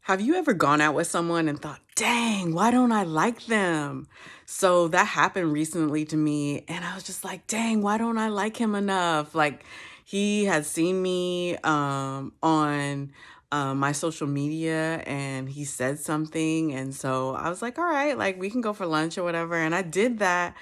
Have you ever gone out with someone and thought, dang, why don't I like them? So that happened recently to me. And I was just like, dang, why don't I like him enough? Like, he had seen me on my social media and he said something. And so I was like, all right, like we can go for lunch or whatever. And I did that,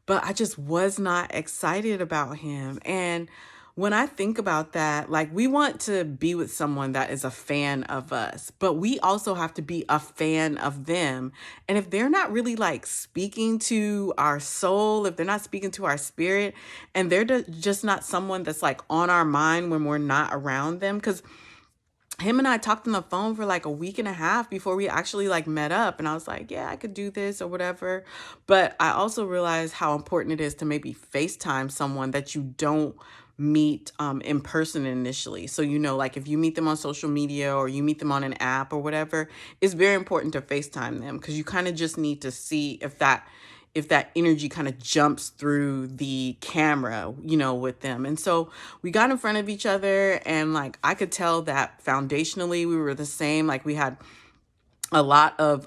but I just was not excited about him. And when I think about that, like we want to be with someone that is a fan of us, but we also have to be a fan of them. And if they're not really like speaking to our soul, if they're not speaking to our spirit, and they're just not someone that's like on our mind when we're not around them, because him and I talked on the phone for like a week and a half before we actually like met up, and I was like, yeah, I could do this or whatever. But I also realized how important it is to maybe FaceTime someone that you don't meet in person initially. So, like if you meet them on social media or you meet them on an app or whatever, it's very important to FaceTime them because you kind of just need to see if that energy kind of jumps through the camera, with them. And so we got in front of each other and like I could tell that foundationally we were the same. Like we had a lot of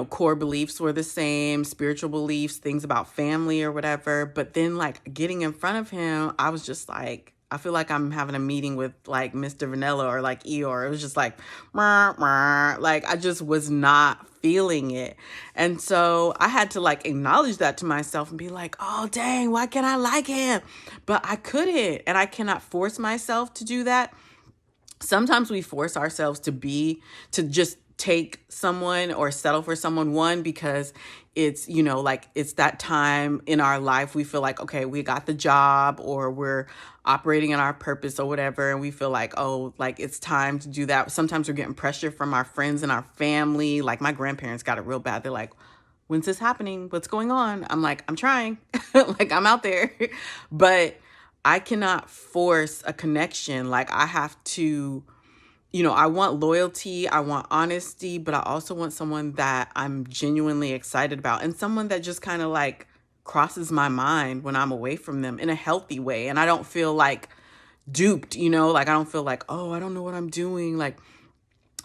core beliefs were the same, spiritual beliefs, things about family or whatever. But then like getting in front of him, I was just like, I feel like I'm having a meeting with like Mr. Vanilla or like Eeyore. It was just like, "Meh, meh." Like I just was not feeling it. And so I had to like acknowledge that to myself and be like, oh dang, why can't I like him? But I couldn't, and I cannot force myself to do that. Sometimes we force ourselves to just take someone or settle for someone, one because it's like it's that time in our life we feel like, okay, we got the job or we're operating in our purpose or whatever, and we feel like, oh, like it's time to do that. Sometimes we're getting pressure from our friends and our family. Like my grandparents got it real bad. They're like, when's this happening? What's going on? I'm like, I'm trying. Like I'm out there. But I cannot force a connection. Like I have to, I want loyalty, I want honesty, but I also want someone that I'm genuinely excited about and someone that just kind of like crosses my mind when I'm away from them in a healthy way. And I don't feel like duped, like I don't feel like, oh, I don't know what I'm doing. Like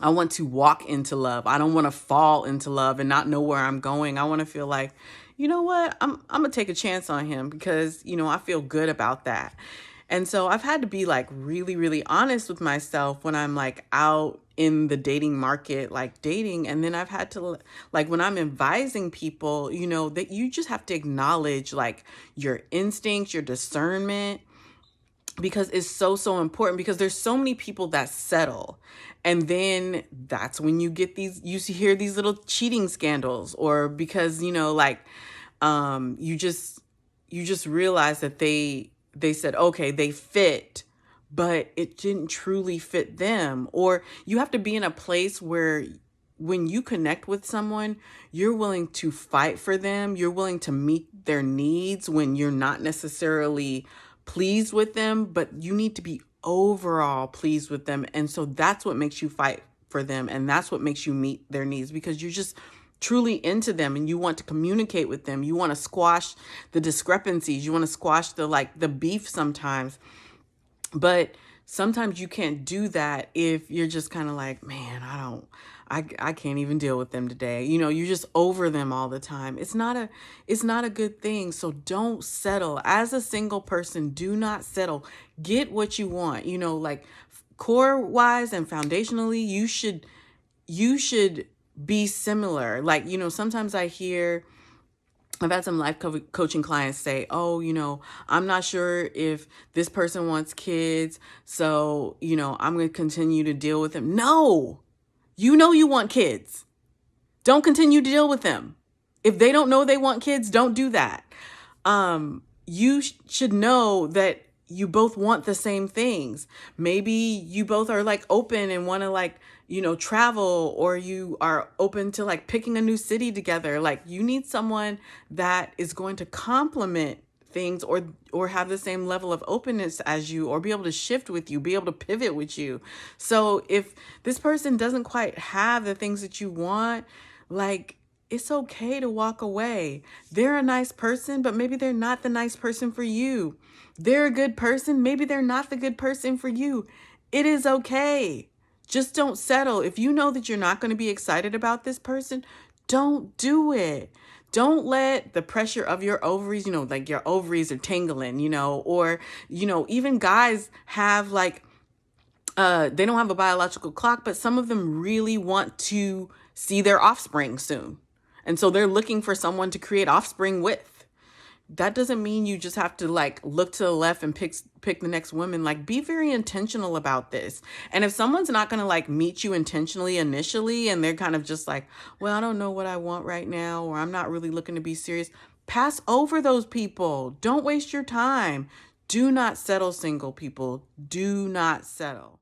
I want to walk into love. I don't want to fall into love and not know where I'm going. I want to feel like, you know what? I'm going to take a chance on him because, I feel good about that. And so I've had to be like really, really honest with myself when I'm like out in the dating market, like dating. And then I've had to, like, when I'm advising people, that you just have to acknowledge like your instincts, your discernment, because it's so, so important, because there's so many people that settle. And then that's when you hear these little cheating scandals, or because, you just realize that they said, okay, they fit, but it didn't truly fit them. Or you have to be in a place where when you connect with someone, you're willing to fight for them. You're willing to meet their needs when you're not necessarily pleased with them, but you need to be overall pleased with them. And so that's what makes you fight for them. And that's what makes you meet their needs, because you're just truly into them and you want to communicate with them. You want to squash the discrepancies. You want to squash the beef sometimes. But sometimes you can't do that if you're just kind of like, man, I can't even deal with them today. You're just over them all the time. It's not a good thing. So don't settle. As a single person, do not settle. Get what you want. Like core wise and foundationally, you should be similar. Like, sometimes I've had some life coaching clients say, oh, I'm not sure if this person wants kids, so, I'm going to continue to deal with them. No, you want kids. Don't continue to deal with them. If they don't know they want kids, don't do that. You should know that you both want the same things. Maybe you both are like open and want to like, travel, or you are open to like picking a new city together. Like you need someone that is going to complement things, or have the same level of openness as you, or be able to shift with you, be able to pivot with you. So if this person doesn't quite have the things that you want, like it's okay to walk away. They're a nice person, but maybe they're not the nice person for you. They're a good person, maybe they're not the good person for you. It is okay. Just don't settle. If you know that you're not going to be excited about this person, don't do it. Don't let the pressure of your ovaries, like your ovaries are tingling, or, even guys have like, they don't have a biological clock, but some of them really want to see their offspring soon. And so they're looking for someone to create offspring with. That doesn't mean you just have to like look to the left and pick the next woman. Like, be very intentional about this. And if someone's not going to like meet you intentionally initially, and they're kind of just like, well, I don't know what I want right now, or I'm not really looking to be serious, pass over those people. Don't waste your time. Do not settle, single people. Do not settle.